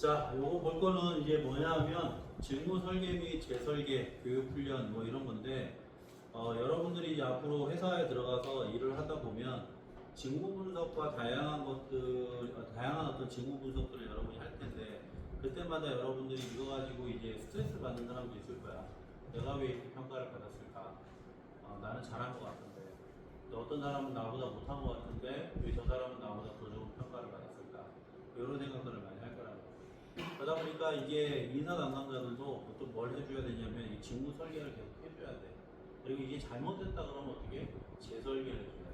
자, 요거 볼 거는 이제 뭐냐 하면 직무 설계 및 재설계, 교육 훈련 뭐 이런 건데 여러분들이 이제 앞으로 회사에 들어가서 일을 하다 보면 직무 분석과 다양한 것들, 다양한 어떤 직무 분석들을 여러분이 할 텐데 그때마다 여러분들이 이거 가지고 이제 스트레스 받는 사람도 있을 거야. 내가 왜 이렇게 평가를 받았을까? 나는 잘한 것 같은데 또 어떤 사람은 나보다 못한 것 같은데 왜 저 사람은 나보다 더 좋은 평가를 받았을까? 이런 생각들을 많이 할 거라고. 그러다 보니까 이게 인사 담당자들도 보통 뭘 해줘야 되냐면 이 직무 설계를 계속 해줘야 돼. 그리고 이게 잘못됐다 그러면 어떻게? 재설계를 해줘야 돼.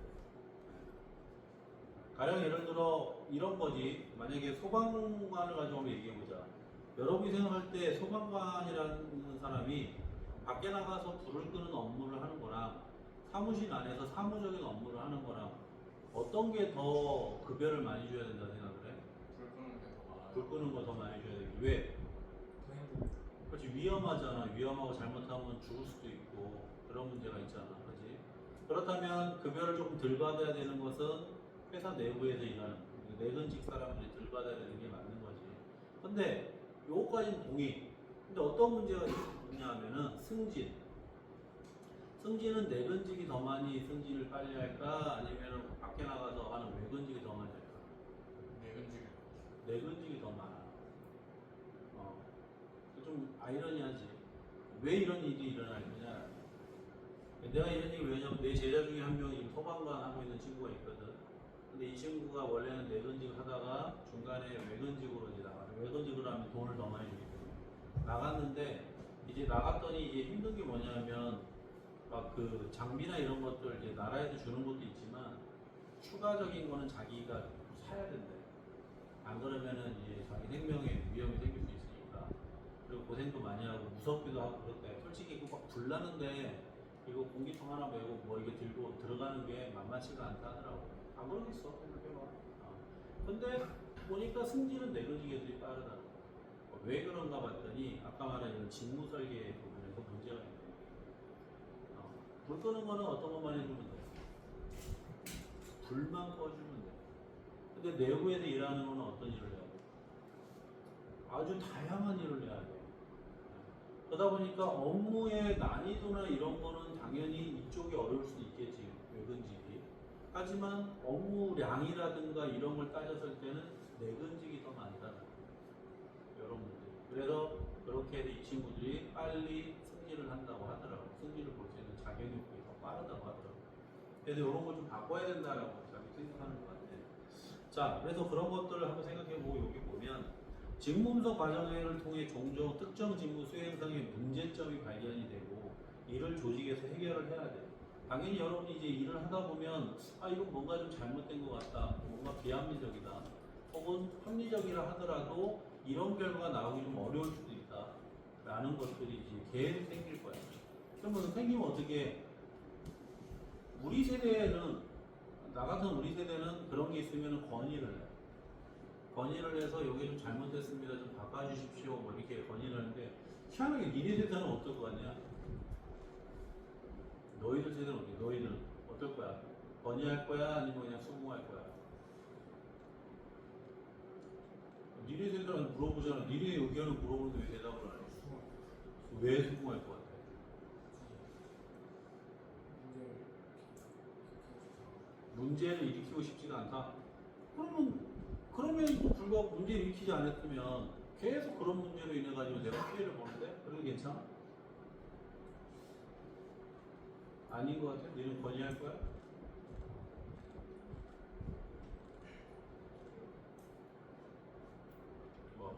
가령 예를 들어 이런 거지. 만약에 소방관을 가지고 한번 얘기해보자. 여러분이 생각할 때 소방관이라는 사람이 밖에 나가서 불을 끄는 업무를 하는 거랑 사무실 안에서 사무적인 업무를 하는 거랑 어떤 게 더 급여를 많이 줘야 된다 생각을 해? 불 끄는 게 더 많아요. 불 끄는 거 더 많이 줘야 되겠지. 왜? 더 힘들어요. 그렇지. 위험하잖아. 위험하고 잘못하면 죽을 수도 있고 그런 문제가 있잖아. 그렇지. 그렇다면 급여를 조금 덜 받아야 되는 것은 회사 내부에서 일하는 내근직 사람들이 덜 받아야 되는 게 맞는 거지. 근데 요거까지는 동의. 근데 어떤 문제가 있냐 하면은 승진. 승진은 내근직이 더 많이 승진을 빨리 할까? 아니면 밖에 나가서 하는 외근직이 더 많이 할까? 내근직일 것 내근직이 더 많아. 좀 아이러니하지. 왜 이런 일이 일어날 거냐? 내가 이런 얘기 왜냐면 내 제자 중에 한 명이 지금 소방관 하고 있는 친구가 있거든. 근데 이 친구가 원래는 내근직을 하다가 중간에 외근직으로 이제 나가. 외근직으로 하면 돈을 더 많이 주기 때문에 나갔는데 이제 나갔더니 이제 힘든 게 뭐냐면 막 그 장비나 이런 것들 이제 나라에서 주는 것도 있지만 추가적인 거는 자기가 사야 된대. 안 그러면은 이제 자기 생명에 위험이 생길 수 있으니까. 그리고 고생도 많이 하고 무섭기도 하고 그렇대. 솔직히 이거 막 불나는데 이거 공기통 하나 메고 뭐 이게 들고 들어가는 게 만만치가 않다 하더라고. 안 그러겠어 생각해봐. 근데 보니까 승진은 내근직 애들이 빠르다고. 왜 그런가 봤더니 아까 말한 이런 직무 설계 부분에서 문제가 있네. 불 끄는 거는 어떤 것만 해주면 돼. 불만 꺼주면 돼. 근데 내부에서 일하는 거는 어떤 일을 해야 돼? 아주 다양한 일을 해야 돼. 그러다 보니까 업무의 난이도나 이런 거는 당연히 이쪽이 어려울 수도 있겠지, 외근직이. 하지만 업무량이라든가 이런 걸 따졌을 때는 내근직이 더 많다. 여러분들. 그래서 그렇게 해서 이 친구들이 빨리 승진을 한다고 하더라고. 승진을 볼 수 있는 자격요건이 더 빠르다고 하더라고. 그래서 이런 걸 좀 바꿔야 된다라고 자기 생각하는 것 같아. 자, 그래서 그런 것들을 한번 생각해보고 여기 보면 직무분석 과정을 통해 종종 특정 직무 수행상의 문제점이 발견이 되고 이를 조직에서 해결을 해야 돼. 당연히 여러분이 이제 일을 하다 보면 이건 뭔가 좀 잘못된 것 같다. 뭔가 비합리적이다. 혹은 합리적이라 하더라도 이런 결과가 나오기 좀 어려울 수도 있다. 라는 것들이 이제 계속 생길 거야. 그러면 생기면 어떻게 우리 세대에는 나 같은 우리 세대는 그런 게 있으면 건의를 해. 건의를 해서 여기 좀 잘못됐습니다. 좀 바꿔주십시오. 뭐 이렇게 건의를 하는데 희한하게 니네 세대는 어떨 것 같냐? 너희들 세대는 어떻게? 너희는 어떨 거야? 건의할 거야? 아니면 그냥 수긍할 거야? 니네 세대는 물어보잖아. 니네 의견을 물어보는데 왜 대답을 안 해? 왜 수긍할 것 같아? 문제를 일으키고 싶지가 않다. 그러면 또 불구하고 문제를 일으키지 않았으면 계속 그런 문제로 인해 가지고 내가 피해를 보는데 그래도 괜찮아? 아닌 것 같아? 너는 건의할 거야? 뭐?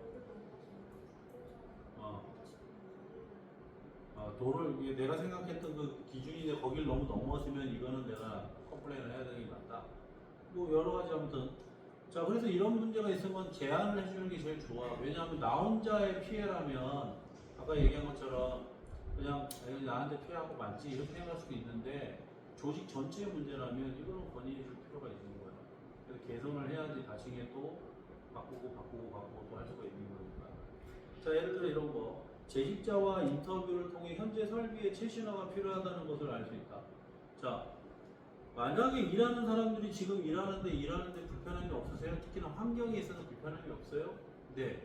돈을 이게 내가 생각했던 그 기준인데 거길 너무 넘어서면 이거는 내가 컴플레인을 해야 되는 게 맞다. 뭐 여러 가지 아무튼 자 그래서 이런 문제가 있으면 제안을 해주는 게 제일 좋아. 왜냐하면 나 혼자의 피해라면 아까 얘기한 것처럼 그냥 나한테 피해하고 맞지 이렇게 생각할 수도 있는데 조직 전체의 문제라면 이거는 건의해 줄 필요가 있는 거야. 그래서 개선을 해야지 나중에 또 바꾸고 또 할 수가 있는 거니까. 자 예를 들어 이런 거 재직자와 인터뷰를 통해 현재 설비의 최신화가 필요하다는 것을 알 수 있다. 자 만약에 일하는 사람들이 지금 일하는데 불편함이 없으세요? 특히나 환경에 있어서 불편함이 없어요? 네.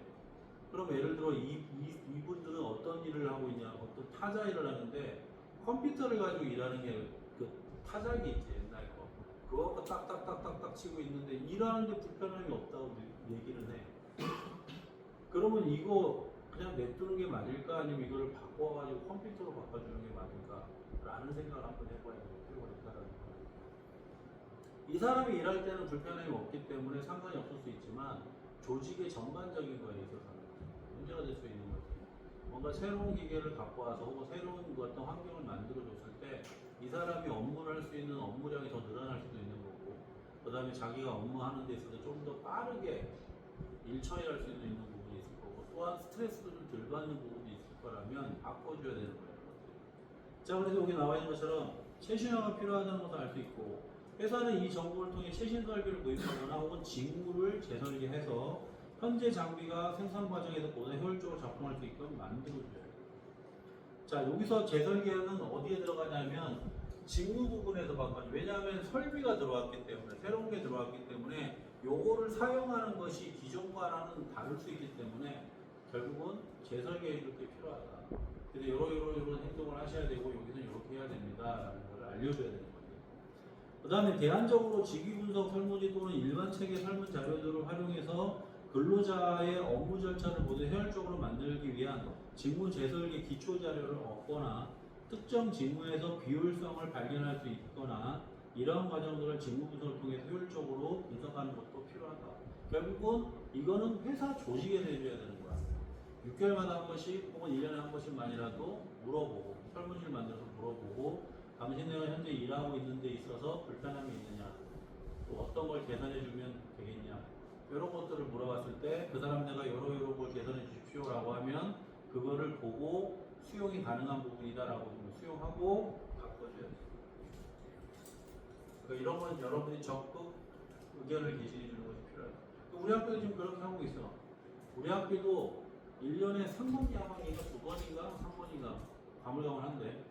그럼 예를 들어 이분들은 어떤 일을 하고 있냐, 어떤 타자 일을 하는데 컴퓨터를 가지고 일하는 게 그 타자기 있지 옛날 거. 그거 딱딱딱딱딱 치고 있는데 일하는데 불편함이 없다고 얘기를 해. 그러면 이거 그냥 냅두는 게 맞을까 아니면 이거를 바꿔가지고 컴퓨터로 바꿔주는 게 맞을까? 라는 생각을 한번 해봐야 될 필요가 있다는 거예요. 이 사람이 일할 때는 불편함이 없기 때문에 상관이 없을 수 있지만 조직의 전반적인 거에 있어서는 문제가 될 수 있는 거지. 뭔가 새로운 기계를 갖고 와서 혹은 새로운 어떤 환경을 만들어줬을 때 이 사람이 업무를 할 수 있는 업무량이 더 늘어날 수도 있는 거고, 그 다음에 자기가 업무하는 데 있어서 좀 더 빠르게 일처리할 수 있는 부분이 있을 거고, 또한 스트레스도 좀 덜 받는 부분이 있을 거라면 바꿔줘야 되는 거예요. 자, 그래서 여기 나와 있는 것처럼 최신화가 필요하다는 것을 알 수 있고, 회사는 이 정보를 통해 최신 설비를 구입하거나 혹은 직무를 재설계해서 현재 장비가 생산 과정에서 보다 효율적으로 작동할 수 있도록 만들어줘야 돼요. 자, 여기서 재설계는 어디에 들어가냐면 직무 부분에서 바꿔요. 왜냐하면 설비가 들어왔기 때문에, 새로운 게 들어왔기 때문에 요거를 사용하는 것이 기존과는 다를 수 있기 때문에 결국은 재설계해 줄 게 필요하다. 그래서 요런 행동을 하셔야 되고 여기서 이렇게 해야 됩니다라는 걸 알려줘야 되는 거예요. 그 다음에 대안적으로 직위분석 설문지 또는 일반 체계 설문 자료들을 활용해서 근로자의 업무 절차를 모두 효율적으로 만들기 위한 직무 재설계 기초 자료를 얻거나 특정 직무에서 비효율성을 발견할 수 있거나 이러한 과정들을 직무 분석을 통해서 효율적으로 분석하는 것도 필요하다. 결국은 이거는 회사 조직에서 해줘야 되는 거야. 6개월마다 한 번씩 혹은 1년에 한 번씩만이라도 물어보고 설문지를 만들어서 물어보고 당신네가 현재 일하고 있는 데 있어서 불편함이 있느냐, 또 어떤 걸 개선해 주면 되겠냐, 이런 것들을 물어봤을 때 그 사람 내가 요러 걸 개선해 주십시오라고 하면 그거를 보고 수용이 가능한 부분이다라고 수용하고 바꿔줘야 돼요. 그러니까 이런 건 여러분이 적극 의견을 개진해 주는 것이 필요해요. 우리 학교도 지금 그렇게 하고 있어. 우리 학교도 1년에 3번 야방인가 2번인가 3번인가 가물가물한데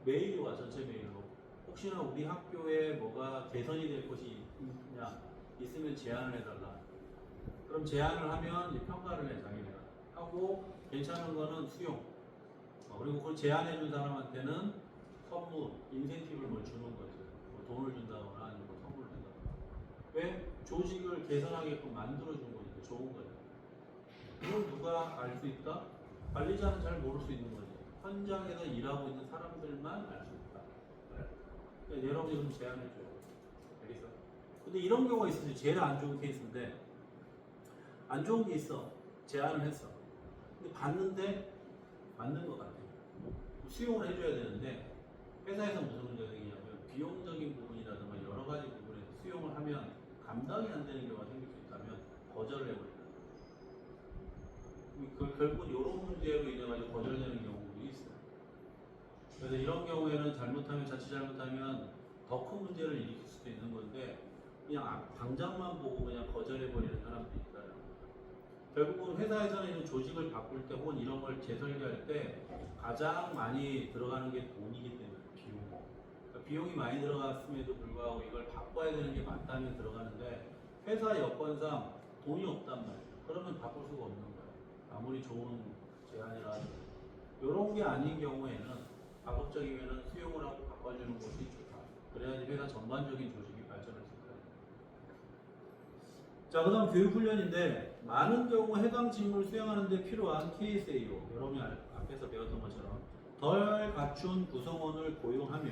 메일이 와. 전체 메일로 혹시나 우리 학교에 뭐가 개선이 될 것이 있냐, 있으면 제안을 해달라. 그럼 제안을 하면 이제 평가를 해. 자기네가 하고 괜찮은 거는 수용, 그리고 그걸 제안해 준 사람한테는 선물, 인센티브를 뭘 주는 거지. 뭐 돈을 준다거나 아니면 뭐 선물을 준다거나. 왜? 조직을 개선하게끔 만들어 준 거니까 좋은 거예요. 이걸 누가 알 수 있다? 관리자는 잘 모를 수 있는 거지. 현장에서 일하고 있는 사람들만 알 수 있다. 그러니까 여러분이 좀 제안해줘요. 알겠어? 근데 이런 경우가 있어요. 제일 안 좋은 케이스인데, 안 좋은 게 있어. 제안을 했어. 근데 봤는데, 맞는 것 같아. 수용을 해줘야 되는데, 회사에서 무슨 문제가 생기냐면, 비용적인 부분이라든가 여러 가지 부분에서 수용을 하면 감당이 안 되는 경우가 생길 수 있다면, 거절을 해버린다. 결국은 이런 문제로 인해 가지고 거절되는 경우도 있어요. 그래서 이런 경우에는 자칫 잘못하면 더 큰 문제를 일으킬 수도 있는 건데 그냥 당장만 보고 그냥 거절해버리는 사람도 있어요. 결국은 회사에서는 이런 조직을 바꿀 때 혹은 이런 걸 재설계할 때 가장 많이 들어가는 게 돈이기 때문에 비용. 그러니까 비용이 많이 들어갔음에도 불구하고 이걸 바꿔야 되는 게 맞다면 들어가는데 회사 여건상 돈이 없단 말이에요. 그러면 바꿀 수가 없는 거예요. 아무리 좋은 제안이라 하더라도. 이런 게 아닌 경우에는 가급적이면 수용을 하고 바꿔주는 것이 좋다. 그래야지 회사 전반적인 조직이 발전할 수 있다. 자, 그 다음 교육훈련인데 많은 경우 해당 직무를 수행하는 데 필요한 KSAO, 여러분이 앞에서 배웠던 것처럼 덜 갖춘 구성원을 고용하며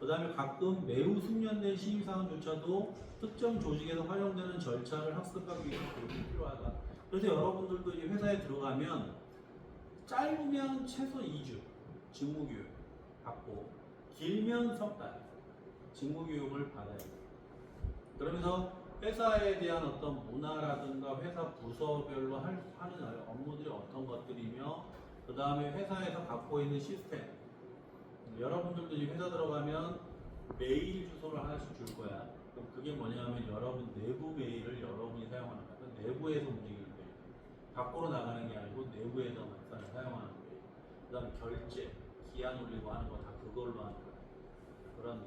그 다음에 가끔 매우 숙련된 신입사원조차도 특정 조직에서 활용되는 절차를 학습하기 위해서 교육이 필요하다. 그래서 여러분들도 이 회사에 들어가면 짧으면 최소 2주 직무교육 받고 길면 석 달 직무교육을 받아야 돼요. 그러면서 회사에 대한 어떤 문화라든가 회사 부서별로 하는 업무들이 어떤 것들이며 그 다음에 회사에서 갖고 있는 시스템, 여러분들도 이 회사 들어가면 메일 주소를 하나씩 줄 거야. 그럼 그게 뭐냐면 여러분 내부 메일을 여러분이 사용하는 거야. 내부에서 움직이는 메일. 밖으로 나가는 게 아니고 내부에서 사용하는 메일. 그 다음에 결제, 기한 올리고 하는 거 다 그걸로 하는 거야. 그런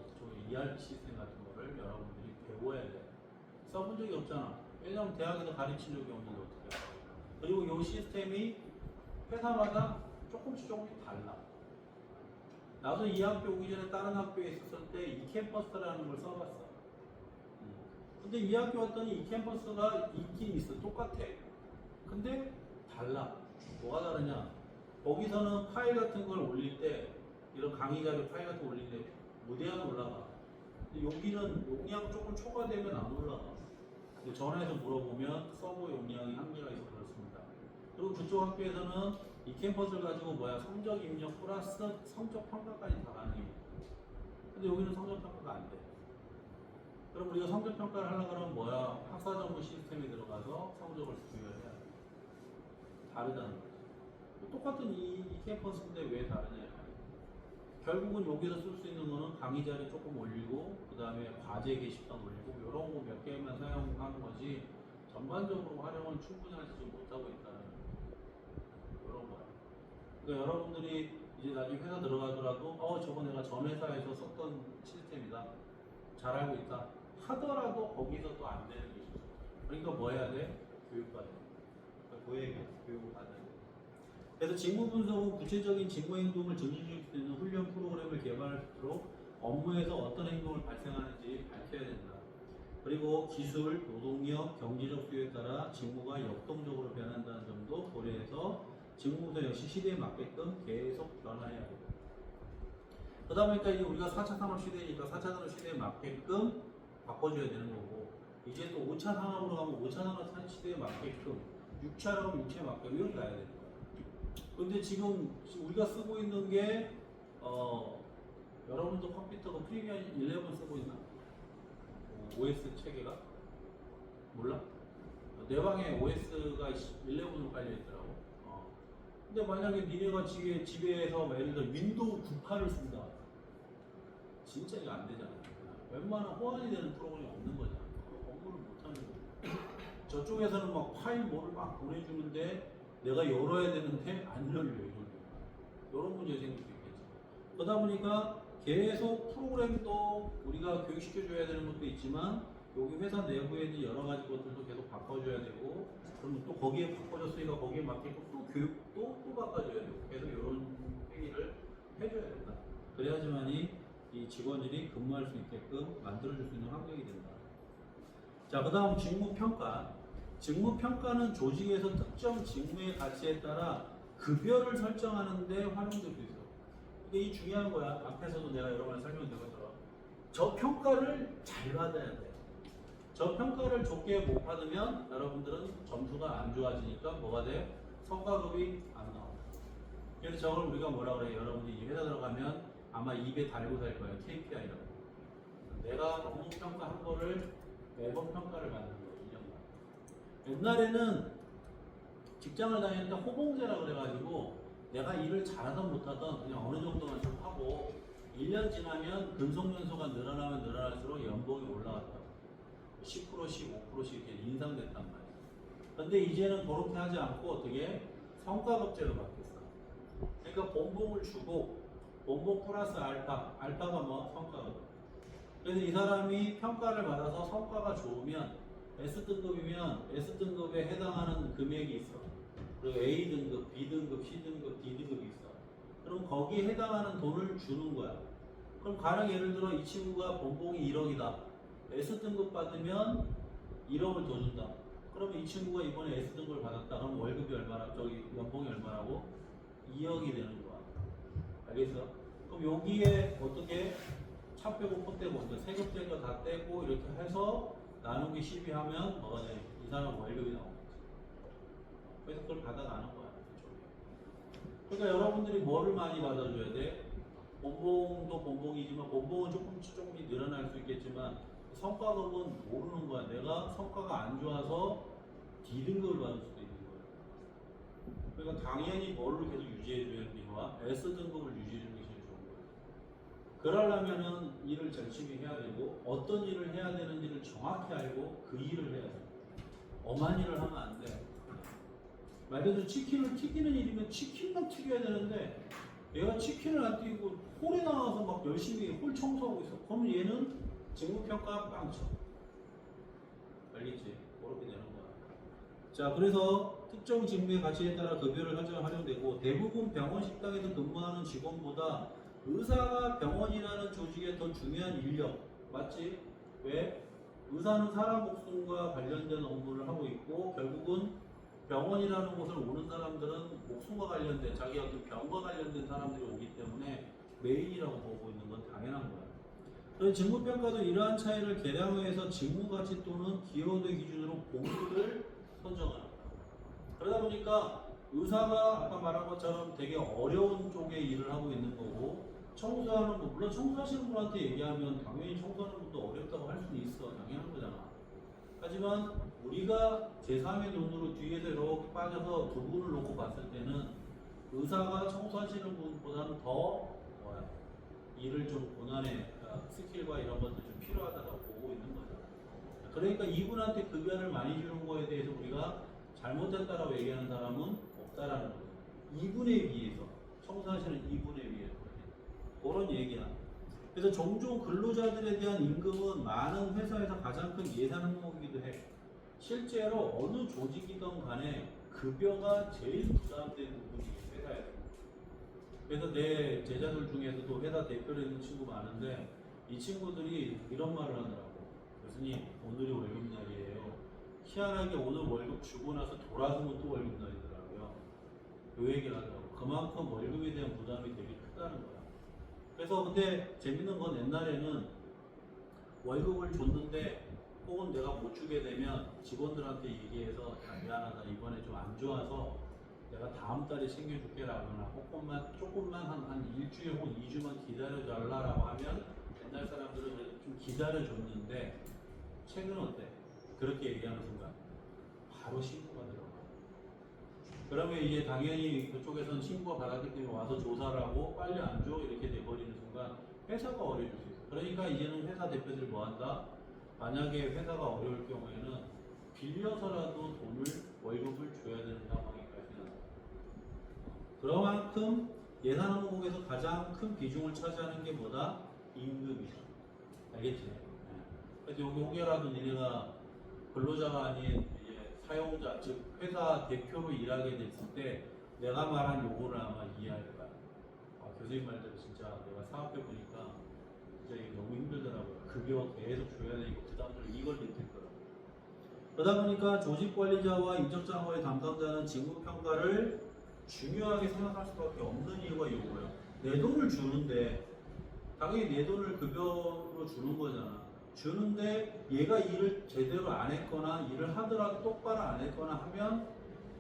ERP 시스템 같은 거를 여러분들이 배워야 돼. 써본 적이 없잖아. 왜냐면 대학에서 가르친 적이 없는데 어떻게 해. 그리고 이 시스템이 회사마다 조금씩 달라. 나도 이 학교 오기 전에 다른 학교에 있었을 때 이 캠퍼스라는 걸 써봤어. 근데 이 학교 왔더니 이 캠퍼스가 있긴 있어. 똑같아. 근데 달라. 뭐가 다르냐? 거기서는 파일 같은 걸 올릴 때, 이런 강의 자료 파일 같은 거 올릴 때 무대한 올라가. 근데 여기는 용량 조금 초과되면 안 올라가. 근데 전화해서 물어보면 서버 용량이 한계가 있어서 그렇습니다. 그리고 그쪽 학교에서는 이 캠퍼스를 가지고 성적 입력 플러스 성적 평가까지 다 가능해요. 근데 여기는 성적 평가가 안 돼. 그럼 우리가 성적 평가를 하려고 그러면 학사 정보 시스템에 들어가서 성적을 부여해야 돼. 다르다는 거지. 똑같은 이 캠퍼스인데 왜 다르냐? 결국은 여기서 쓸 수 있는 거는 강의 자료 조금 올리고, 그 다음에 과제 게시판 올리고, 이런 거 몇 개만 사용하는 거지, 전반적으로 활용은 충분히 하지 못하고 있다는 이런 거야. 그러니까 여러분들이 이제 나중에 회사 들어가더라도, 저거 내가 전 회사에서 썼던 시스템이다. 잘 알고 있다. 하더라도 거기서 또 안 되는 게 있어. 그러니까 뭐 해야 돼? 교육받아야 돼. 그러니까 그 얘기야. 교육을 받아야 돼. 그래서 직무 분석은 구체적인 직무 행동을 증진시킬 수 있는 훈련 프로그램을 개발할수록 업무에서 어떤 행동을 발생하는지 밝혀야 된다. 그리고 기술, 노동력, 경제적 수요에 따라 직무가 역동적으로 변한다는 점도 고려해서 직무 분석 역시 시대에 맞게끔 계속 변화해야 된다. 그러다 보니까 이제 우리가 4차 산업 시대니까 4차 산업 시대에 맞게끔 바꿔줘야 되는 거고, 이제 또 5차 산업으로 가면 5차 산업 시대에 맞게끔, 6차로 가면 6차에 맞게끔 이렇게 가야 되는 거야. 근데 지금 우리가 쓰고 있는 게 여러분도 컴퓨터 그 프리미엄 11 쓰고 있나? OS 체계가? 몰라? 내 방에 OS가 11으로 깔려 있더라고. 근데 만약에 니네가 집에서 예를 들어 윈도우 98을 쓴다. 진짜 이거 안 되잖아. 웬만한 호환이 되는 프로그램이 없는 거잖아. 업무를 못 하는 거야. 저쪽에서는 막 파일 뭐를 막 보내주는데 내가 열어야 되는데 안 열려요. 이런 문제가 생길 수 있겠죠. 그러다 보니까 계속 프로그램도 우리가 교육시켜줘야 되는 것도 있지만, 여기 회사 내부에 있는 여러 가지 것들도 계속 바꿔줘야 되고, 그럼 또 거기에 바꿔줬으니까 거기에 맞게끔 또 교육도 또 바꿔줘야 되고, 계속 이런 행위를 해줘야 된다. 그래야지만이 이 직원들이 근무할 수 있게끔 만들어줄 수 있는 환경이 된다. 자, 그 다음 직무평가. 직무평가는 조직에서 특정 직무의 가치에 따라 급여를 설정하는 데 활용될 수 있어. 근데 이 중요한 거야. 앞에서도 내가 여러 번 설명드린 것처럼 저 평가를 잘 받아야 돼. 저 평가를 좋게 못 받으면 여러분들은 점수가 안 좋아지니까 뭐가 돼? 성과급이 안 나와. 그래서 저걸 우리가 뭐라 그래? 여러분들이 이 회사 들어가면 아마 입에 달고 살 거예요. KPI라고. 내가 너무 평가한 거를 매번 평가를 받는 거예요. 옛날에는 직장을 다닐 때 호봉제라 그래가지고 내가 일을 잘하든 못하든 그냥 어느 정도만 좀 하고 1년 지나면 근속연수가 늘어나면 늘어날수록 연봉이 올라갔다. 10%씩 5%씩 이렇게 인상됐단 말이야. 근데 이제는 그렇게 하지 않고 어떻게 성과급제로 바뀌었어. 그러니까 본봉을 주고 본봉 플러스 알파가 뭐 성과급. 그래서 이 사람이 평가를 받아서 성과가 좋으면 S등급이면 S등급에 해당하는 금액이 있어. 그리고 A등급, B등급, C등급, D등급이 있어. 그럼 거기에 해당하는 돈을 주는 거야. 그럼 가령 예를 들어 이 친구가 본봉이 1억이다. S등급 받으면 1억을 더 준다. 그러면 이 친구가 이번에 S등급을 받았다. 그럼 월급이 얼마나, 연봉이 얼마라고? 2억이 되는 거야. 알겠어? 그럼 여기에 어떻게 차 빼고 포 떼고, 세금 뗀 거 다 떼고 이렇게 해서 나누기 12 하면 뭐가 돼? 이 사람 월급이 나오겠지. 그래서 그걸 받아가는 거야. 그러니까 여러분들이 뭐를 많이 받아줘야 돼? 본봉도 본봉이지만, 본봉은 조금씩 늘어날 수 있겠지만 성과급은 모르는 거야. 내가 성과가 안 좋아서 D등급을 받을 수도 있는 거야. 그러니까 당연히 뭐를 계속 유지해줘야 되는 거야? S등급을 유지해주는 게 제일 좋은 거야. 그러려면은 일을 열심히 해야 되고, 어떤 일을 해야 되는지를 정확히 알고 그 일을 해야 돼. 엄한 일을 하면 안 돼. 말 그대로 치킨을 튀기는 일이면 치킨만 튀겨야 되는데, 얘가 치킨을 안 튀기고 홀에 나와서 막 열심히 홀 청소하고 있어. 그러면 얘는 직무평가 빵쳐. 알겠지? 그렇게 되는 거야. 자, 그래서 특정 직무의 가치에 따라 급여를 활용되고 대부분 병원 식당에서 근무하는 직원보다 의사가 병원이라는 조직에 더 중요한 인력 맞지? 왜? 의사는 사람 목숨과 관련된 업무를 하고 있고 결국은 병원이라는 곳을 오는 사람들은 목숨과 관련된 자기 어떤 병과 관련된 사람들이 오기 때문에 메인이라고 보고 있는 건 당연한 거야. 그래서 직무평가도 이러한 차이를 계량해서 직무가치 또는 기여도의 기준으로 봉투를 선정하는 거야. 그러다 보니까 의사가 아까 말한 것처럼 되게 어려운 쪽의 일을 하고 있는 거고 청소하는 거 물론 청소하시는 분한테 얘기하면 당연히 청소하는 분도 어렵다고 할 수는 있어. 당연한 거잖아. 하지만 우리가 제3의 눈으로 뒤에서 이렇게 빠져서 두 분을 놓고 봤을 때는 의사가 청소하시는 분보다는 더 일을 좀 고난의 스킬과 이런 것들 좀 필요하다고 보고 있는 거죠. 그러니까 이분한테 급여를 많이 주는 거에 대해서 우리가 잘못했다라고 얘기하는 사람은 없다라는 거죠. 이분에 비해서 청소하시는 이분에 비해서 그런 얘기야. 그래서 종종 근로자들에 대한 임금은 많은 회사에서 가장 큰 예산 항목이기도 해. 실제로 어느 조직이든 간에 급여가 제일 부담된 부분이 회사에서. 그래서 내 제자들 중에서도 회사 대표로 있는 친구 많은데 이 친구들이 이런 말을 하더라고. 교수님, 오늘이 월급날이에요. 희한하게 오늘 월급 주고 나서 돌아서면 또 월급날이더라고요. 그 얘기를 하더라고. 그만큼 월급에 대한 부담이 되게 크다는 거야. 그래서 근데 재밌는 건 옛날에는 월급을 줬는데 혹은 내가 못 주게 되면 직원들한테 얘기해서 야, 미안하다 이번에 좀 안 좋아서 내가 다음 달에 챙겨줄게 라거나 조금만 한 일주일 혹은 2주만 기다려달라고 하면 옛날 사람들은 좀 기다려줬는데 최근은 어때? 그렇게 얘기하는 순간 바로 신고가 들어가. 그러면 이제 당연히 그쪽에서는 신고가 받았기 때문에 와서 조사를 하고 빨리 안 줘 이렇게 돼버리는 순간 회사가 어려질 수 있어. 그러니까 이제는 회사 대표들이 뭐 한다? 만약에 회사가 어려울 경우에는 빌려서라도 돈을 월급을 줘야 되는 상황이 발생한다. 그만큼 예산 항목에서 가장 큰 비중을 차지하는 게 뭐다? 임금이다. 알겠지? 네. 그래서 요게라도 니네가 근로자가 아닌 이제 사용자, 즉 회사 대표로 일하게 됐을 때 내가 말한 요거를 아마 이해할 거야. 교수님 말대로 진짜 내가 사업해 보니까 진짜 이게 너무 힘들더라고요. 급여 계속 줘야 되고 부담을 이걸 느낄 거라고. 그러다 보니까 조직 관리자와 인적장관의 담당자는 직무 평가를 중요하게 생각할 수밖에 없는 이유가 이거예요. 내 돈을 주는데 당연히 내 돈을 급여로 주는 거잖아. 주는데 얘가 일을 제대로 안 했거나 일을 하더라도 똑바로 안 했거나 하면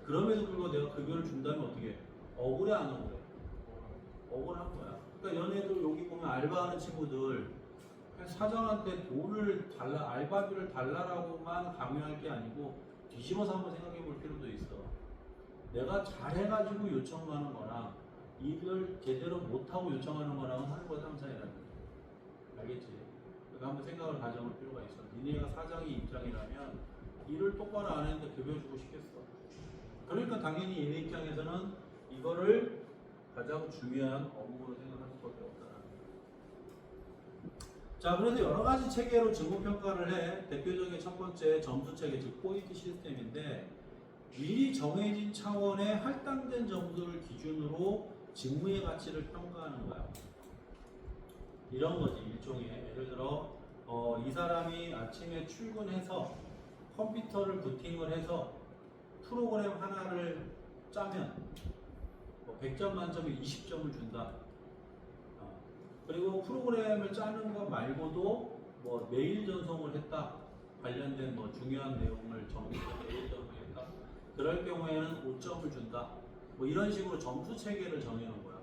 그럼에도 불구하고 내가 급여를 준다면 어떻게 해? 억울해 안 억울해? 억울한 거야. 그러니까 연애도 여기 보면 알바하는 친구들 사장한테 돈을 달라 알바비를 달라라고만 강요할 게 아니고 뒤집어서 한번 생각해 볼 필요도 있어. 내가 잘해가지고 요청하는 거랑 일을 제대로 못하고 요청하는 거랑은 하늘과 땅 차이라는 거야. 알겠지? 그러니까 한번 생각을 가져볼 필요가 있어. 니네가 사장의 입장이라면 일을 똑바로 안 했는데 급여 주고 싶겠어. 그러니까 당연히 얘네 입장에서는 이거를 가장 중요한 업무로 생각할 수밖에 없다는 거야. 자, 그래서 여러 가지 체계로 직무평가를 해. 대표적인 첫 번째 점수 체계, 즉 포인트 시스템인데 미리 정해진 차원의 할당된 점수를 기준으로 직무의 가치를 평가하는 거야. 이런 거지, 일종의. 예를 들어 이 사람이 아침에 출근해서 컴퓨터를 부팅을 해서 프로그램 하나를 짜면 100점 만점에 20점을 준다. 그리고 프로그램을 짜는 것 말고도 뭐 메일 전송을 했다. 관련된 뭐 중요한 내용을 정리해서 메일 전송했다. 그럴 경우에는 5점을 준다. 뭐 이런 식으로 점수 체계를 정해놓은 거야.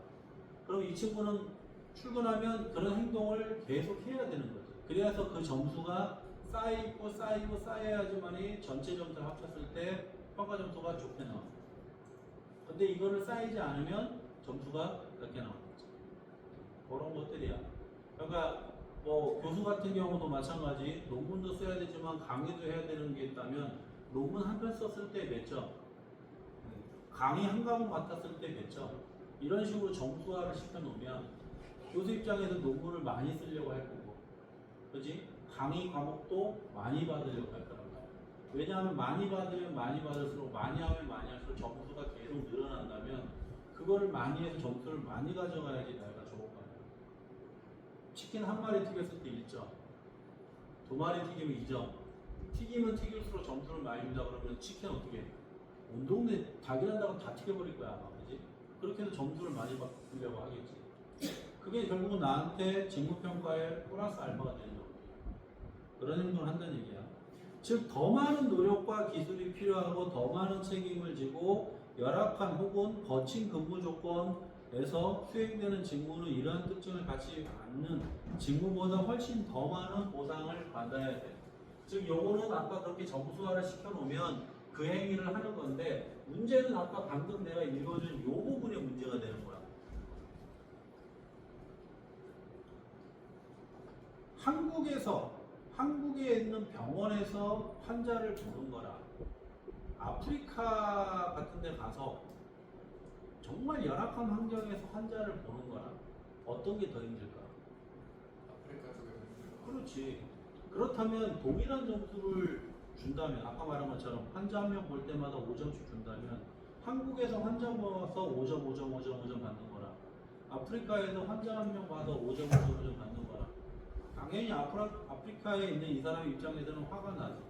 그럼 이 친구는 출근하면 그런 행동을 계속 해야 되는 거지. 그래서 그 점수가 쌓이고 쌓여야지만이 전체 점수를 합쳤을 때 평가 점수가 좋게 나와. 근데 이거를 쌓이지 않으면 점수가 낮게 나오는 거지. 그런 것들이야. 그러니까 뭐 교수 같은 경우도 마찬가지. 논문도 써야 되지만 강의도 해야 되는 게 있다면 논문 한 편 썼을 때 몇 점, 강의 한 과목 맡았을 때 몇 점, 이런 식으로 점수화를 시켜놓으면 교수 입장에서 논문을 많이 쓰려고 할 거고, 그렇지? 강의 과목도 많이 받으려고 할 거란 말이야. 왜냐하면 많이 받으면 많이 받을수록 많이 하면 많이 할수록 점수가 계속 늘어난다면 그거를 많이 해서 점수를 많이 가져가야지 내가 좋은 거야. 치킨 한 마리 튀겼을 때 1점, 두 마리 튀기면 2점. 튀기면 튀길수록 점수를 많이 준다 그러면 치킨 어떻게 해? 온 동네 닭이란다고 다 튀겨버릴 거야 아마, 그지? 그렇게 해서 점수를 많이 받으려고 하겠지. 그게 결국은 나한테 직무평가에 플러스 알파가 되는 거거든요. 그런 행동을 한다는 얘기야. 즉, 더 많은 노력과 기술이 필요하고 더 많은 책임을 지고 열악한 혹은 거친 근무 조건에서 수행되는 직무는 이러한 특징을 갖지 않는 직무보다 훨씬 더 많은 보상을 받아야 돼. 즉, 요거는 아까 그렇게 점수화를 시켜놓으면 그 행위를 하는 건데, 문제는 아까 방금 내가 읽어준 요 부분에 문제가 되는 거야. 한국에 있는 병원에서 환자를 보는 거라 아프리카 같은 데 가서 정말 열악한 환경에서 환자를 보는 거라 어떤 게 더 힘들까? 아프리카 쪽에서 힘들어. 그렇지. 그렇다면 동일한 점수를 준다면, 아까 말한 것처럼 환자 한 명 볼 때마다 5점씩 준다면 한국에서 환자 모아서 5점, 5점, 5점, 5점 받는 거라 아프리카에서 환자 한 명 봐서 5점, 5점, 5점 받는 거라 당연히 아프리카에 있는 이 사람 입장에서는 화가 나지.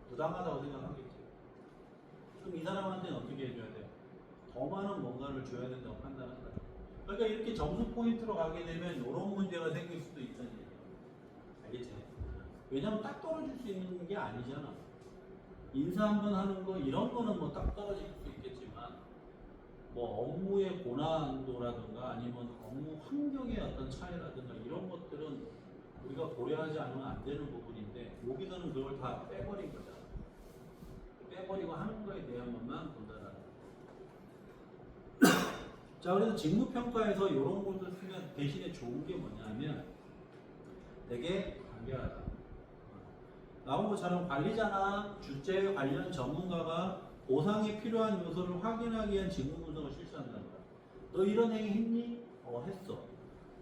부당하다고 생각하겠지. 그럼 이 사람한테는 어떻게 해줘야 돼? 더 많은 뭔가를 줘야 된다고 판단한다. 그러니까 이렇게 점수 포인트로 가게 되면 이런 문제가 생길 수도 있다는 얘기야. 알겠지? 왜냐면 딱 떨어질 수 있는 게 아니잖아. 인사 한번 하는 거 이런 거는 뭐 딱 떨어질 수 있겠지만 뭐 업무의 고난도라든가 아니면 업무 환경의 어떤 차이라든가 이런 것들은 우리가 고려하지 않으면 안 되는 부분인데 여기서는 그걸 다 빼버린 거잖아. 빼버리고 하는 거에 대한 것만 본다라는 거야. 자, 그래서 직무평가에서 이런 것을 쓰면 대신에 좋은 게 뭐냐면 되게 간결하다. 나온 것처럼 관리자나 주제 관련 전문가가 보상에 필요한 요소를 확인하기 위한 직무 분석을 실시한다는 거야. 너 이런 행위 했니? 했어.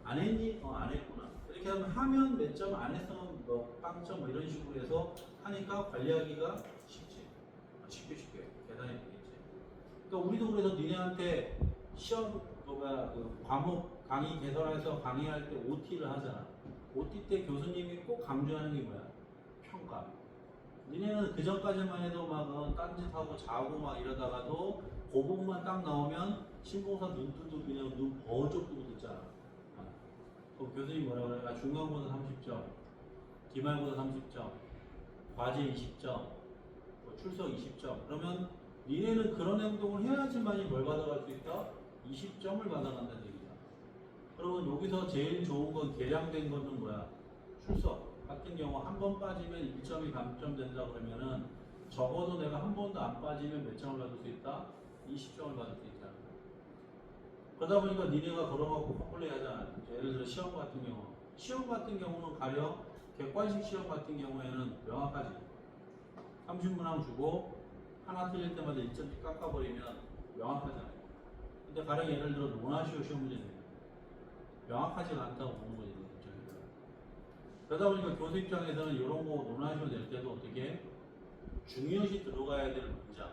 안 했니? 안 했구나. 이렇게 하면 몇 점, 안 했으면 뭐 빵점 뭐 이런 식으로 해서 하니까 관리하기가 쉽지. 쉽게 계산이 되겠지. 그러니까 우리도 그래서 니네한테 시험 그 과목 강의 개설해서 강의할 때 OT를 하잖아. OT 때 교수님이 꼭 강조하는 게 뭐야? 평가. 니네는 그 전까지만 해도 막 딴짓하고 자고 막 이러다가도 그 부분만 딱 나오면 신봉사 눈 뜨고 그냥 눈 버쩍 뜨고 듣잖아. 교수님이 뭐라 그래? 중간고사 30점, 기말고사 30점, 과제 20점, 뭐 출석 20점. 그러면 니네는 그런 행동을 해야지만이 뭘 받아갈 수 있다? 20점을 받아간다는 얘기야. 그러면 여기서 제일 좋은 건 계량된 거는 뭐야? 출석 같은 경우 한 번 빠지면 1점이 감점된다 그러면은 적어도 내가 한 번도 안 빠지면 몇 점을 받을 수 있다? 20점을 받을 수 있다. 그러다 보니까 니네가 걸어갖고 헛걸레 하잖아. 예를 들어 시험 같은 경우는 가령 객관식 시험 같은 경우에는 명확하지. 30문항 주고 하나 틀릴 때마다 1점씩 깎아버리면 명확하잖아요. 근데 가령 예를 들어 논하시오 시험 문제는 명확하지가 않다고 보는 거지. 그러다 보니까 교수 입장에서는 이런 거 논하시오 낼 때도 어떻게 중요시 들어가야 될 문장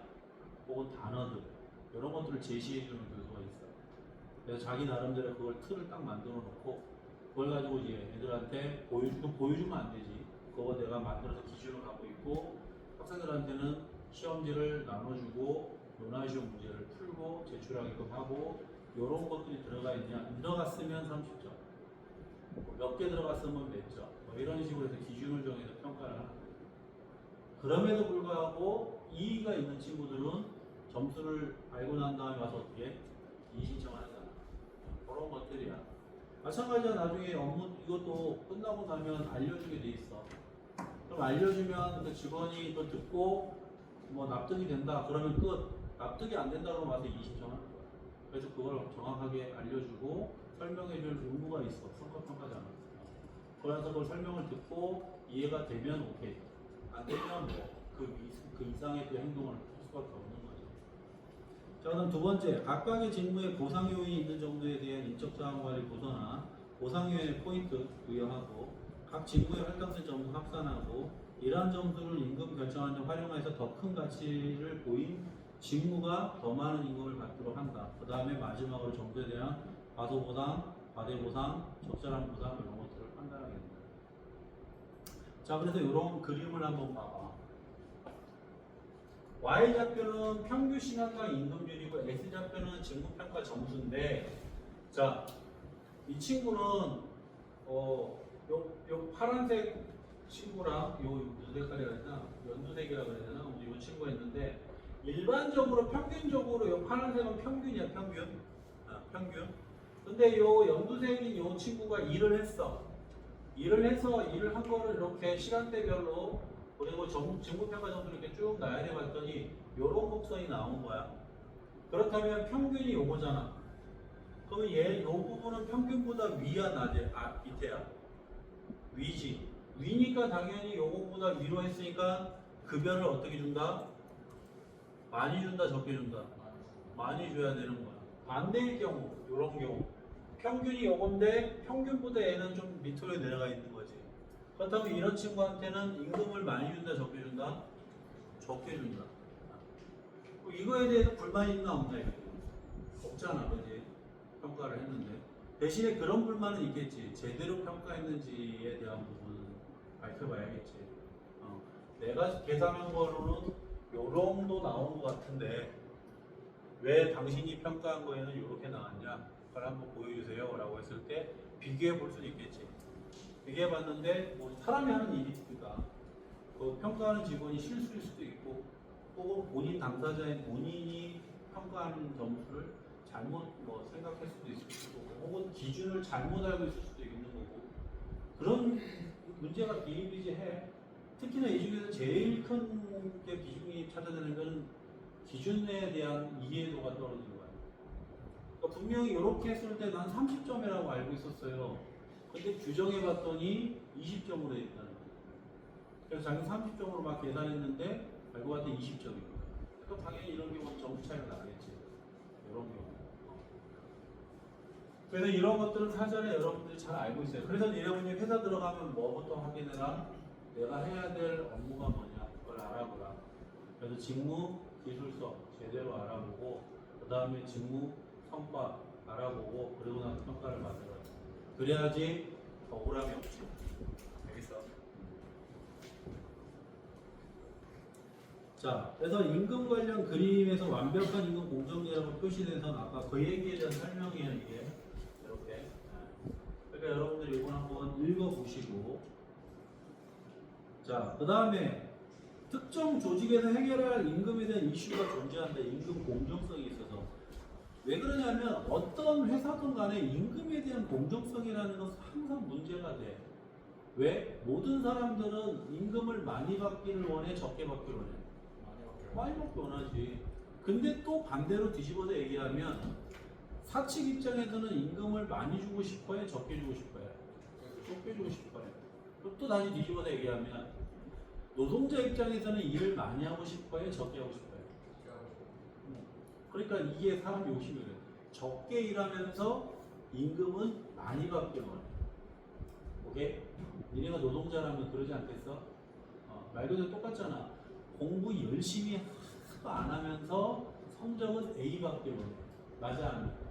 혹은 단어들 이런 것들을 제시해주는 교수가 있어. 그래서 자기 나름대로 그걸 틀을 딱 만들어 놓고 그걸 가지고 이제 애들한테 보여주면 안 되지. 그거 내가 만들어서 기준을 갖고 있고 학생들한테는 시험지를 나눠주고 논하시오 문제를 풀고 제출하기도 하고 이런 것들이 들어가 있냐. 들어갔으면 30점 몇 개 들어갔으면 몇 점 뭐 이런 식으로 해서 기준을 정해서 평가를 하는 거예요. 그럼에도 불구하고 이의가 있는 친구들은 점수를 알고 난 다음에 와서 어떻게 이의신청을 하잖아. 그런 것들이야. 마찬가지야. 나중에 업무 이것도 끝나고 나면 알려주게 돼 있어. 그럼 알려주면 그 직원이 그거 듣고 뭐 납득이 된다 그러면 끝. 납득이 안 된다 그러면 와서 이의신청하는 거야. 그래서 그걸 정확하게 알려주고 설명해줄 의무가 있어. 성과평가잖아. 그래서 그걸 설명을 듣고 이해가 되면 오케이. 안 되면 뭐 그 이상의 그 행동을 할 수밖에 없는 거죠. 자, 그럼 두 번째, 각각의 직무에 보상 요인이 있는 정도에 대한 인적 자원 관리 보서나 보상 요인의 포인트 부여하고 각 직무에 할당된 점수 합산하고 이러한 점수를 임금 결정하는 데 활용해서 더 큰 가치를 보인 직무가 더 많은 임금을 받도록 한다. 그 다음에 마지막으로 정도에 대한 과소보상, 과대보상, 적절한 보상 이런 것들을 판단하게 된다. 자, 그래서 이런 그림을 한번 봐봐. Y좌표는 평균 시간당 임금률이고 X좌표는 직무평가 점수인데, 자, 이 친구는 요 파란색 친구랑 요 무슨 색깔이라 했나? 연두색이라 그래야 되나? 이 친구가 있는데, 일반적으로 평균적으로 요 파란색은 평균이야, 평균. 평균. 근데 요 연두색인 요 친구가 일을 했어. 일을 한 거를 이렇게 시간대별로 그리고 직무평가 점수를 이렇게 쭉 나열해 봤더니 요런 곡선이 나온 거야. 그렇다면 평균이 요거잖아. 그러면 요 부분은 평균보다 위야, 밑에야? 위지. 위니까 당연히 요거보다 위로 했으니까 급여를 어떻게 준다? 많이 준다, 적게 준다? 많이 줘야 되는 거야. 반대일 경우, 요런 경우. 평균이 요건데 평균보다 얘는 좀 밑으로 내려가 있는 거지. 그렇다면 이런 친구한테는 임금을 많이 준다, 적게 준다? 적게 준다. 이거에 대해서 불만이 있나 없나 이거? 없잖아, 그지? 평가를 했는데. 대신에 그런 불만은 있겠지. 제대로 평가했는지에 대한 부분은 밝혀봐야겠지. 내가 계산한 거로는 요 정도 나온 것 같은데 왜 당신이 평가한 거에는 이렇게 나왔냐? 그걸 한번 보여주세요 라고 했을 때 비교해 볼 수는 있겠지. 비교해 봤는데 뭐 사람이 하는 일이니까 그 평가하는 직원이 실수일 수도 있고 혹은 본인 당사자인 본인이 평가하는 점수를 잘못 생각할 수도 있을 수도 있고 혹은 기준을 잘못 알고 있을 수도 있는 거고 그런 문제가 비일비재해. 특히나 이 중에서 제일 큰 게 비중이 찾아내는 것은 기준에 대한 이해도가 떨어지는 거야. 그러니까 분명히 이렇게 했을 때 난 30점이라고 알고 있었어요. 근데 규정해 봤더니 20점으로 돼 있다는 거야. 그래서 자기는 30점으로 막 계산했는데 알고 봤더니 20점이고. 그러니까 당연히 이런 경우는 점수 차이가 나겠지. 이런 경우. 그래서 이런 것들은 사전에 여러분들이 잘 알고 있어요. 그래서 여러분이 회사 들어가면 뭐부터 확인해라? 내가 해야 될 업무가 뭐냐? 그걸 알아보라. 그래서 직무, 기술서 제대로 알아보고 그 다음에 직무, 성과 알아보고 그리고 나서 평가를 받으라. 그래야지 억울함이 없지. 알겠어? 자, 그래서 임금 관련 그림에서 완벽한 임금 공정제라고 표시돼서 아까 그 얘기에 대한 설명이에요, 이게. 이렇게. 그러니까 여러분들 이거 한번 읽어보시고. 자, 그 다음에 특정 조직에서 해결할 임금에 대한 이슈가 존재한다. 임금 공정성이 있어서. 왜 그러냐면 어떤 회사든 간에 임금에 대한 공정성이라는 것은 항상 문제가 돼. 왜? 모든 사람들은 임금을 많이 받기를 원해, 적게 받기를 원해? 많이 받기 원하지. 근데 또 반대로 뒤집어서 얘기하면 사측 입장에서는 임금을 많이 주고 싶어요, 적게 주고 싶어요? 적게 주고 싶어요. 또 다시 뒤집어서 얘기하면 노동자 입장에서는 일을 많이 하고 싶어요, 적게 하고 싶어요? 그러니까 이게 사람 욕심이에요. 적게 일하면서 임금은 많이 받기로 원해. 오케이? 니네가 노동자라면 그러지 않겠어? 말 그대로 똑같잖아. 공부 열심히 하나도 안 하면서 성적은 A 받기로 원해. 맞아 안 맞아?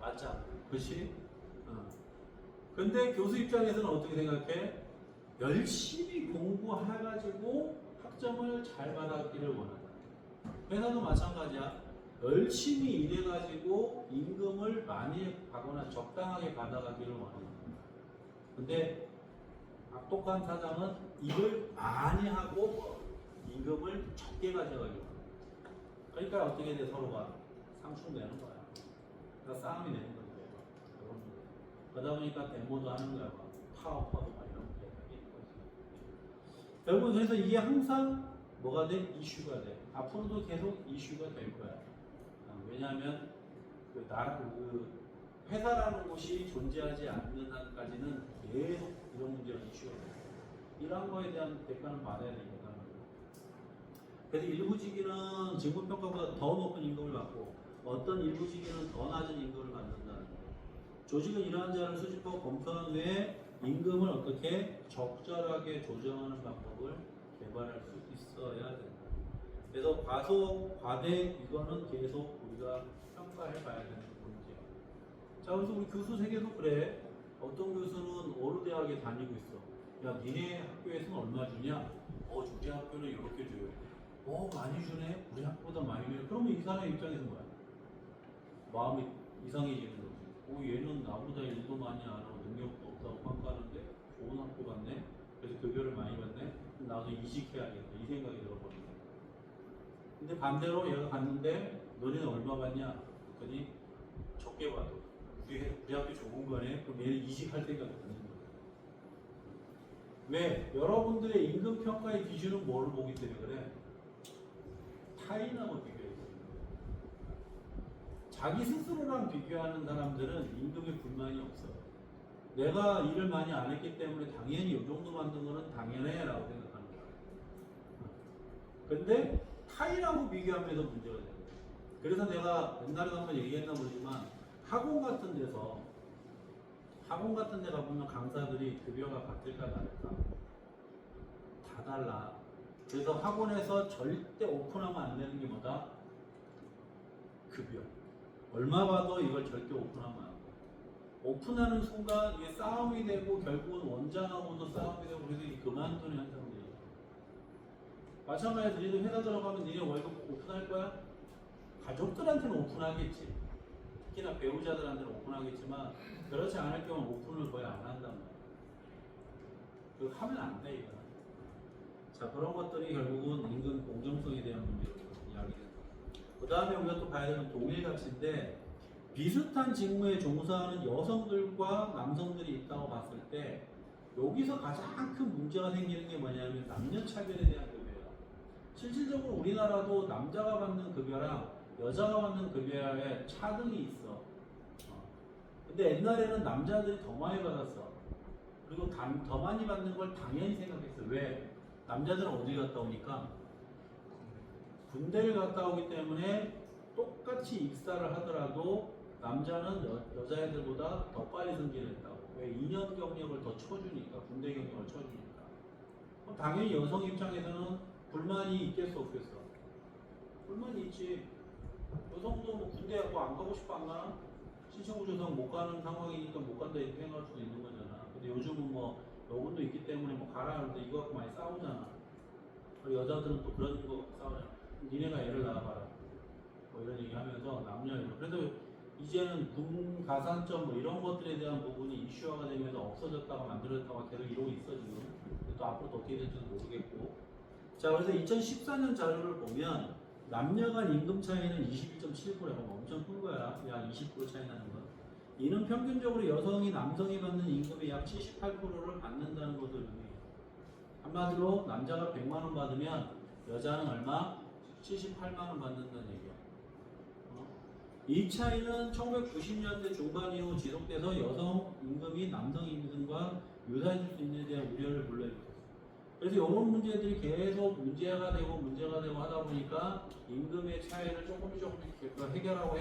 맞아. 그렇지? 근데 교수 입장에서는 어떻게 생각해? 열심히 공부해가지고 학점을 잘 받았기를 원한다. 회사도 마찬가지야. 열심히 일해가지고 임금을 많이 받거나 적당하게 받아가기를 원한다. 근데 악독한 사장은 일을 많이 하고 임금을 적게 가져가기로 한다. 그러니까 어떻게 돼? 서로가 상충되는 거야. 그러니까 싸움이 되는 거야. 그러다 보니까 데모도 하는 거야. 파업하고 막 이런 거. 결국은 그래서 이게 항상 뭐가 돼? 이슈가 돼. 앞으로도 계속 이슈가 될 거야. 왜냐하면 그 회사라는 곳이 존재하지 않는 한까지는 계속 이런 문제가 이슈가 돼. 이런 거에 대한 대가는 받아야 되니까. 그래서 일부직위는 직무평가보다 더 높은 임금을 받고 어떤 일부직위는 더 낮은 임금을 받는다는 거예요. 조직은 이러한 자를 수집하고 검토한 후에 임금을 어떻게 적절하게 조정하는 방법을 개발할 수 있어야 된다. 그래서 과속, 과대 이거는 계속 우리가 평가해 봐야 되는 문제야. 자, 그래서 우리 교수 세계도 그래. 어떤 교수는 어느 대학에 다니고 있어. 야, 니네 학교에서는 얼마 주냐? 우리 학교는 이렇게 줘요. 많이 주네? 우리 학교보다 많이 줘요. 그러면 이 사람 입장에서 뭐야? 마음이 이상해지는 거지. 얘는 나보다 일도 많이 안 하고 능력도 없다고 평가하는데 좋은 학교 갔네? 그래서 급여를 많이 받네? 나도 이직해야겠다. 이 생각이 들어버리는 거야. 근데 반대로 얘가 갔는데 너네는 얼마 받냐? 그랬더니 적게 받아. 우리 학교 좋은 거네? 그럼 얘는 이직할 생각이 드는 거야. 왜? 여러분들의 임금 평가의 기준은 뭐를 보기 때문에 그래? 타인하고 비교해서. 자기 스스로랑 비교하는 사람들은 임금에 불만이 없어. 내가 일을 많이 안 했기 때문에 당연히 이 정도 만든 거는 당연해 라고 생각하는 거야. 근데 타인하고 비교하면서 문제가 되는 거야. 그래서 내가 옛날에 한번 얘기했나 모르지만 학원 같은 데 가보면 강사들이 급여가 같을까 다를까? 다 달라. 그래서 학원에서 절대 오픈하면 안 되는 게 뭐다? 급여. 얼마 봐도 이걸 절대 오픈하면 안 돼. 오픈하는 순간 이게 싸움이 되고 결국은 원장하고도 싸움이 되고 그래서 이게 그만두는 현상들이. 마찬가지로 너희들 회사 들어가면 니네 월급 오픈할 거야? 가족들한테는 오픈하겠지. 특히나 배우자들한테는 오픈하겠지만 그렇지 않을 경우는 오픈을 거의 안 한단 말이야. 그거 하면 안 돼, 이거. 자, 그런 것들이 결국은 임금 공정성에 대한 문제로 이야기된다. 그 다음에 우리가 또 봐야 되는 동일 가치인데 비슷한 직무에 종사하는 여성들과 남성들이 있다고 봤을 때 여기서 가장 큰 문제가 생기는 게 뭐냐면 남녀 차별에 대한 급여야. 실질적으로 우리나라도 남자가 받는 급여랑 여자가 받는 급여에 차등이 있어. 근데 옛날에는 남자들이 더 많이 받았어. 그리고 더 많이 받는 걸 당연히 생각했어. 왜? 남자들은 어디 갔다 오니까 군대를 갔다 오기 때문에 똑같이 입사를 하더라도 남자는 여자애들보다 더 빨리 승진했다고. 왜? 2년 경력을 더 쳐주니까. 군대 경력을 쳐주니까. 그럼 당연히 여성 입장에서는 불만이 있겠어 없겠어? 불만이 있지. 여성도 뭐 군대 뭐 안 가고 싶어 안 가나? 신체구조상 못 가는 상황이니까 못 간다 이렇게 생각할 수도 있는 거잖아. 근데 요즘은 뭐 여군도 있기 때문에 뭐 가라 하는데 이거 갖고 많이 싸우잖아. 그리고 여자들은 또 그런 거 갖고 싸우잖아. 니네가 애를 낳아봐라. 뭐 이런 얘기 하면서 남녀 이런. 그래도 이제는 군 가산점 뭐 이런 것들에 대한 부분이 이슈화가 되면서 없어졌다가 만들어졌다가 계속 이러고 있어 지금. 또 앞으로 어떻게 될지는 모르겠고. 자, 그래서 2014년 자료를 보면 남녀 간 임금 차이는 21.7%야. 엄청 큰 거야. 약 20% 차이 나는 거. 이는 평균적으로 여성이 남성이 받는 임금의 약 78%를 받는다는 것을 의미해요. 한마디로 남자가 100만 원 받으면 여자는 얼마? 78만 원 받는다는 얘기야. 이 차이는 1990년대 중반 이후 지속돼서 여성 임금이 남성 임금과 유사해질 수 있는 데 대한 우려를 불러일으켰어요. 그래서 이런 문제들이 계속 문제가 되고 하다 보니까 임금의 차이를 조금씩 해결하고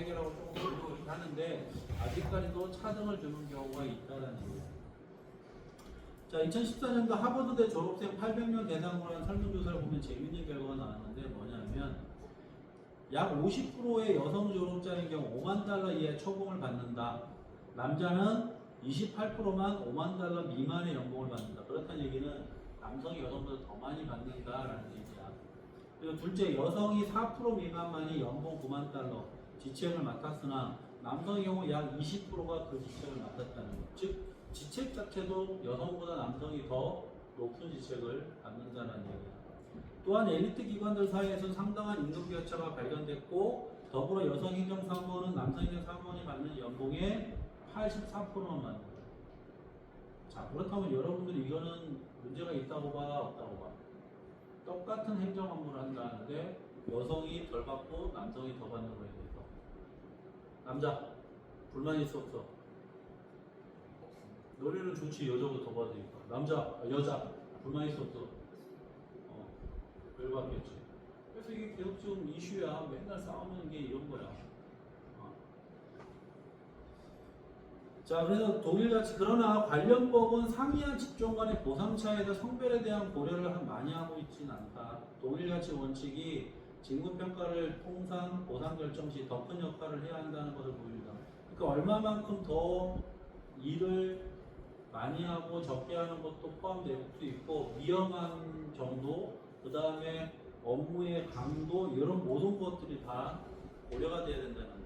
조금 하는데 아직까지도 차등을 주는 경우가 있다는 얘기예요. 자, 2014년도 하버드대 졸업생 800명 대상으로 한 설문조사를 보면 재밌는 결과가 나왔는데 뭐냐면 약 50%의 여성 졸업자인 경우 5만 달러 이하의 초봉을 받는다. 남자는 28%만 5만 달러 미만의 연봉을 받는다. 그렇다는 얘기는 남성이 여성보다 더 많이 받는다라는 얘기야. 그리고 둘째, 여성이 4% 미만만이 연봉 9만 달러 지책을 맡았으나 남성의 경우 약 20%가 그 지책을 맡았다는 것. 즉, 지책 자체도 여성보다 남성이 더 높은 지책을 받는다는 얘기야. 또한 엘리트 기관들 사이에서 상당한 임금 격차가 발견됐고 더불어 여성 행정사무원은 남성 행정사무원이 받는 연봉의 84%만 받는 거예요. 자, 그렇다면 여러분들이 이거는 문제가 있다고 봐, 없다고 봐? 똑같은 행정 업무를 한다는데 여성이 덜 받고 남성이 더 받는 거에 대해서 남자 불만 있어 없어? 너네는 좋지. 여자보다 더 받으니까. 여자 불만 있어 없어? 열받겠지. 그래서 이게 계속 지금 이슈야. 맨날 싸우는 게 이런 거야. 자, 그래서 동일같이 그러나 관련법은 상이한 직종 간의 보상 차이나 성별에 대한 고려를 많이 하고 있지는 않다. 동일가치 원칙이 직무평가를 통상 보상 결정 시 더 큰 역할을 해야 한다는 것을 보입니다. 그러니까 얼마만큼 더 일을 많이 하고 적게 하는 것도 포함될 수 있고 위험한 정도, 그 다음에 업무의 강도 이런 모든 것들이 다 고려가 돼야 된다는 거예요.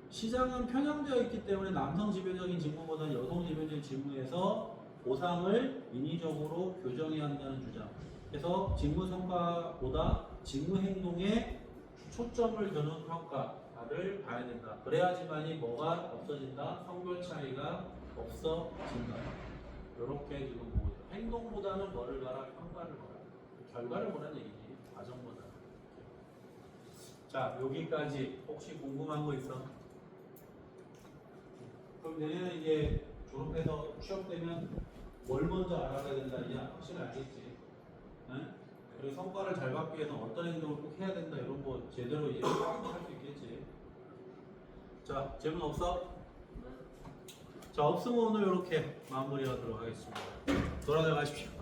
시장은 편향되어 있기 때문에 남성 지배적인 직무보다는 여성 지배적인 직무에서 보상을 인위적으로 교정해야 한다는 주장. 그래서 직무 성과보다 직무 행동에 초점을 두는 평가를 봐야 된다. 그래야지만이 뭐가 없어진다? 성별 차이가 없어진다. 이렇게 지금 보고 있다. 행동보다는 뭐를 봐라? 평가를 봐라. 결과를 보라는 얘기지. 과정보다. 자, 여기까지 혹시 궁금한 거 있어? 그럼 내년에 이제 졸업해서 취업되면 뭘 먼저 알아가야 된다 이제 확실히 알겠지. 응? 그리고 성과를 잘 받기 위해서 어떤 행동을 꼭 해야 된다 이런 거 제대로 얘기할 수 있겠지. 자, 질문 없어? 자, 없으면 오늘 이렇게 마무리하도록 하겠습니다. 돌아가십시오.